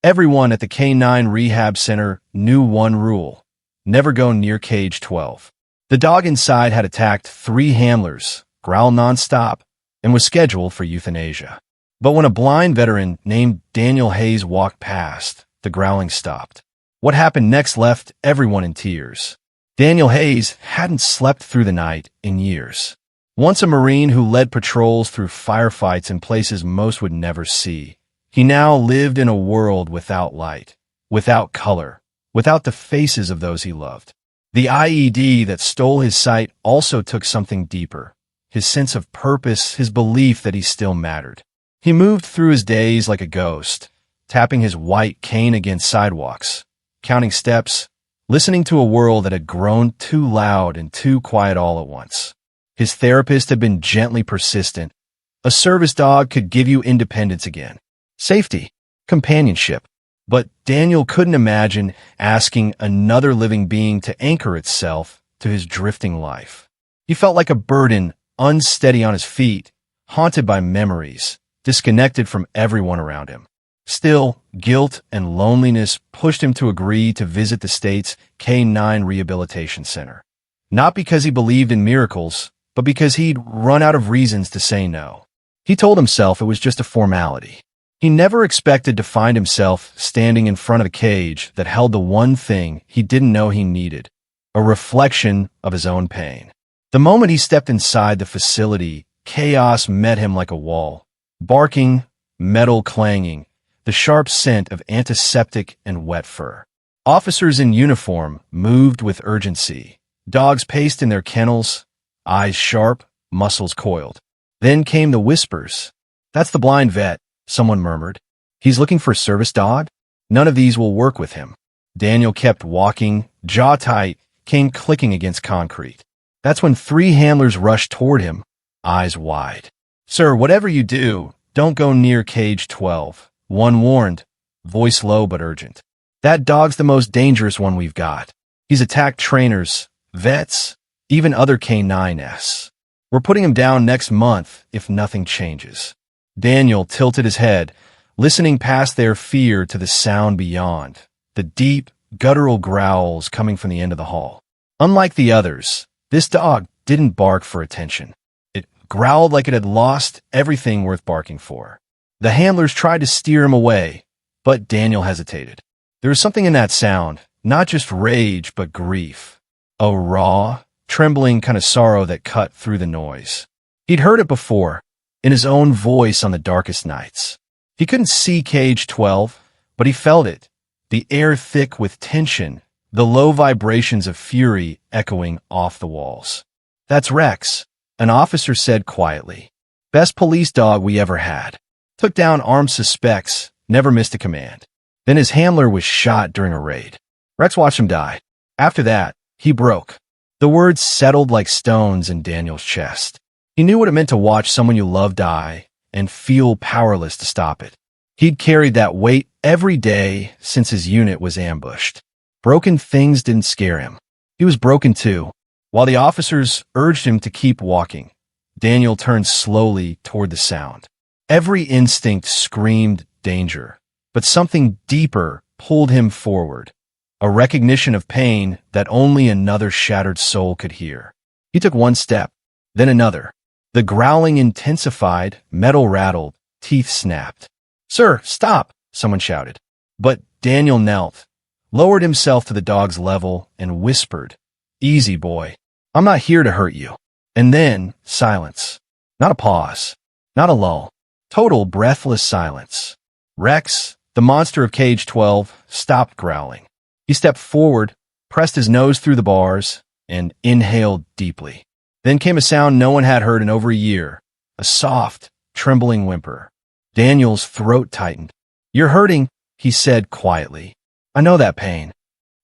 Everyone at the K9 Rehab Center knew one rule: never go near cage 12. The dog inside had attacked 3 handlers, growled nonstop, and was scheduled for euthanasia. But when a blind veteran named Daniel Hayes walked past, the growling stopped. What happened next left everyone in tears. Daniel Hayes hadn't slept through the night in years. Once a Marine who led patrols through firefights in places most would never see, he now lived in a world without light, without color, without the faces of those he loved. The IED that stole his sight also took something deeper: his sense of purpose, his belief that he still mattered. He moved through his days like a ghost, tapping his white cane against sidewalks, counting steps, listening to a world that had grown too loud and too quiet all at once. His therapist had been gently persistent. A service dog could give you independence again, safety, companionship. But Daniel couldn't imagine asking another living being to anchor itself to his drifting life. He felt like a burden, unsteady on his feet, haunted by memories, disconnected from everyone around him. Still, guilt and loneliness pushed him to agree to visit the state's K9 Rehabilitation Center. Not because he believed in miracles, but because he'd run out of reasons to say no. He told himself it was just a formality. He never expected to find himself standing in front of a cage that held the one thing he didn't know he needed: a reflection of his own pain. The moment he stepped inside the facility, chaos met him like a wall. Barking, metal clanging, the sharp scent of antiseptic and wet fur. Officers in uniform moved with urgency. Dogs paced in their kennels, eyes sharp, muscles coiled. Then came the whispers. "That's the blind vet," someone murmured. "He's looking for a service dog? None of these will work with him." Daniel kept walking, jaw tight, cane clicking against concrete. That's when 3 handlers rushed toward him, eyes wide. "Sir, whatever you do, don't go near cage 12. One warned, voice low but urgent. "That dog's the most dangerous one we've got. He's attacked trainers, vets, even other K9s. We're putting him down next month if nothing changes." Daniel tilted his head, listening past their fear to the sound beyond, the deep, guttural growls coming from the end of the hall. Unlike the others, this dog didn't bark for attention. It growled like it had lost everything worth barking for. The handlers tried to steer him away, but Daniel hesitated. There was something in that sound, not just rage, but grief. A raw, trembling kind of sorrow that cut through the noise. He'd heard it before, in his own voice on the darkest nights. He couldn't see cage 12, but he felt it, the air thick with tension, the low vibrations of fury echoing off the walls. "That's Rex," an officer said quietly. "Best police dog we ever had. Took down armed suspects, never missed a command. Then his handler was shot during a raid. Rex watched him die. After that, he broke." The words settled like stones in Daniel's chest. He knew what it meant to watch someone you love die and feel powerless to stop it. He'd carried that weight every day since his unit was ambushed. Broken things didn't scare him. He was broken too. While the officers urged him to keep walking, Daniel turned slowly toward the sound. Every instinct screamed danger, but something deeper pulled him forward, a recognition of pain that only another shattered soul could hear. He took one step, then another. The growling intensified, metal rattled, teeth snapped. "Sir, stop!" someone shouted. But Daniel knelt, lowered himself to the dog's level, and whispered, "Easy, boy. I'm not here to hurt you." And then silence. Not a pause, not a lull. Total breathless silence. Rex, the monster of cage 12, stopped growling. He stepped forward, pressed his nose through the bars, and inhaled deeply. Then came a sound no one had heard in over a year, a soft, trembling whimper. Daniel's throat tightened. "You're hurting," he said quietly. "I know that pain."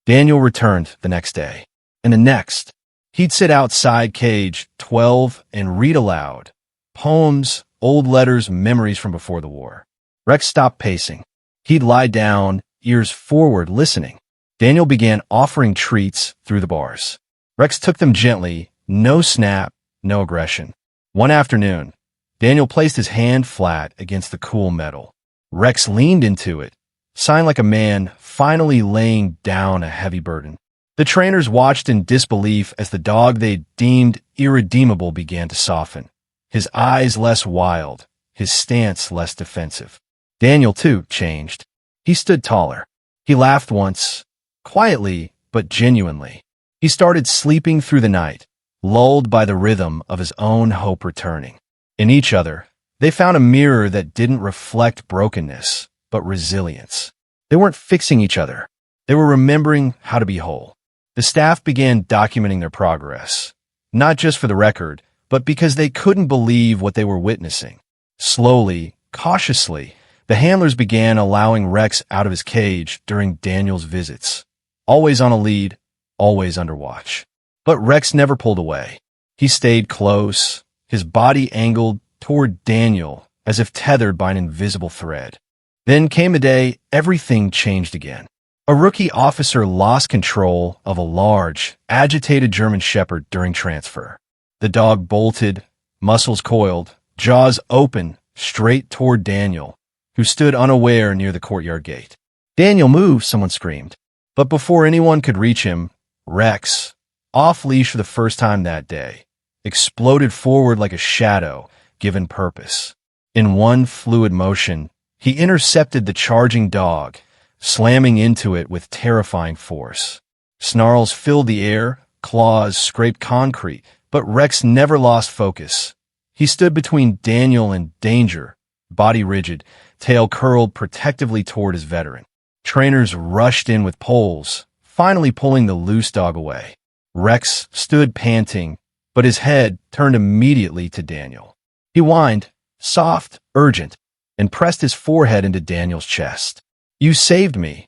Daniel returned the next day, and the next. He'd sit outside cage 12 and read aloud. Poems, old letters, memories from before the war. Rex stopped pacing. He'd lie down, ears forward, listening. Daniel began offering treats through the bars. Rex took them gently, no snap, no aggression. One afternoon, Daniel placed his hand flat against the cool metal. Rex leaned into it, sighing like a man finally laying down a heavy burden. The trainers watched in disbelief as the dog they deemed irredeemable began to soften, his eyes less wild, his stance less defensive. Daniel, too, changed. He stood taller. He laughed once, quietly but genuinely. He started sleeping through the night, lulled by the rhythm of his own hope returning. In each other, they found a mirror that didn't reflect brokenness, but resilience. They weren't fixing each other. They were remembering how to be whole. The staff began documenting their progress, not just for the record, but because they couldn't believe what they were witnessing. Slowly, cautiously, the handlers began allowing Rex out of his cage during Daniel's visits. Always on a lead, always under watch. But Rex never pulled away. He stayed close, his body angled toward Daniel as if tethered by an invisible thread. Then came the day everything changed again. A rookie officer lost control of a large, agitated German Shepherd during transfer. The dog bolted, muscles coiled, jaws open, straight toward Daniel, who stood unaware near the courtyard gate. "Daniel, move!" someone screamed. But before anyone could reach him, Rex, off-leash for the first time that day, exploded forward like a shadow given purpose. In one fluid motion, he intercepted the charging dog, slamming into it with terrifying force. Snarls filled the air, claws scraped concrete, but Rex never lost focus. He stood between Daniel and danger, body rigid, tail curled protectively toward his veteran. Trainers rushed in with poles, finally pulling the loose dog away. Rex stood panting, but his head turned immediately to Daniel. He whined, soft, urgent, and pressed his forehead into Daniel's chest. "You saved me,"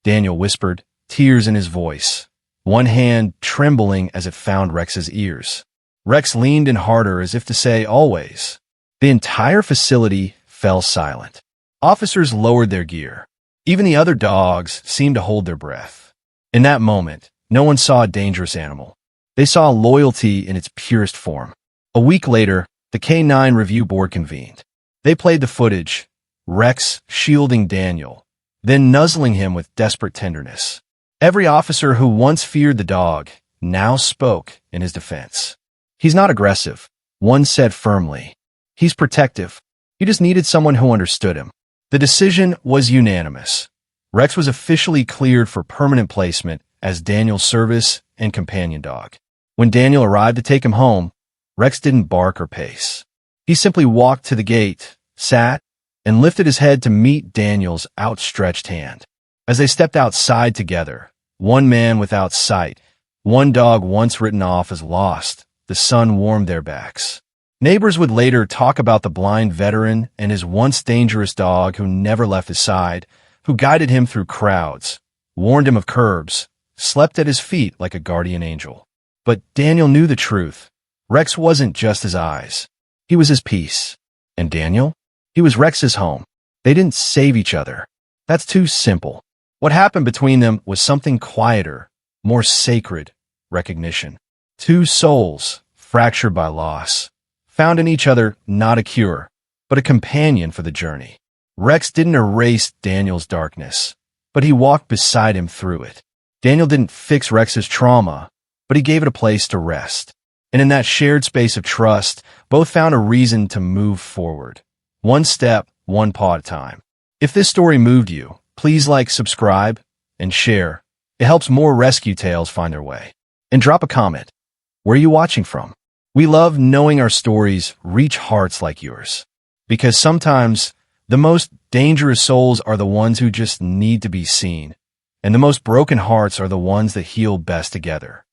Daniel whispered, tears in his voice, one hand trembling as it found Rex's ears. Rex leaned in harder as if to say, "Always." The entire facility fell silent. Officers lowered their gear. Even the other dogs seemed to hold their breath. In that moment, no one saw a dangerous animal. They saw loyalty in its purest form. A week later, the K9 review board convened. They played the footage, Rex shielding Daniel, then nuzzling him with desperate tenderness. Every officer who once feared the dog now spoke in his defense. "He's not aggressive," one said firmly. "He's protective. He just needed someone who understood him." The decision was unanimous. Rex was officially cleared for permanent placement as Daniel's service and companion dog. When Daniel arrived to take him home, Rex didn't bark or pace. He simply walked to the gate, sat, and lifted his head to meet Daniel's outstretched hand. As they stepped outside together, one man without sight, one dog once written off as lost, the sun warmed their backs. Neighbors would later talk about the blind veteran and his once dangerous dog who never left his side, who guided him through crowds, warned him of curbs, slept at his feet like a guardian angel. But Daniel knew the truth. Rex wasn't just his eyes. He was his peace. And Daniel? He was Rex's home. They didn't save each other. That's too simple. What happened between them was something quieter, more sacred, recognition. Two souls, fractured by loss, found in each other not a cure, but a companion for the journey. Rex didn't erase Daniel's darkness, but he walked beside him through it. Daniel didn't fix Rex's trauma, but he gave it a place to rest. And in that shared space of trust, both found a reason to move forward. One step, one paw at a time. If this story moved you, please like, subscribe, and share. It helps more rescue tales find their way. And drop a comment. Where are you watching from? We love knowing our stories reach hearts like yours. Because sometimes the most dangerous souls are the ones who just need to be seen. And the most broken hearts are the ones that heal best together.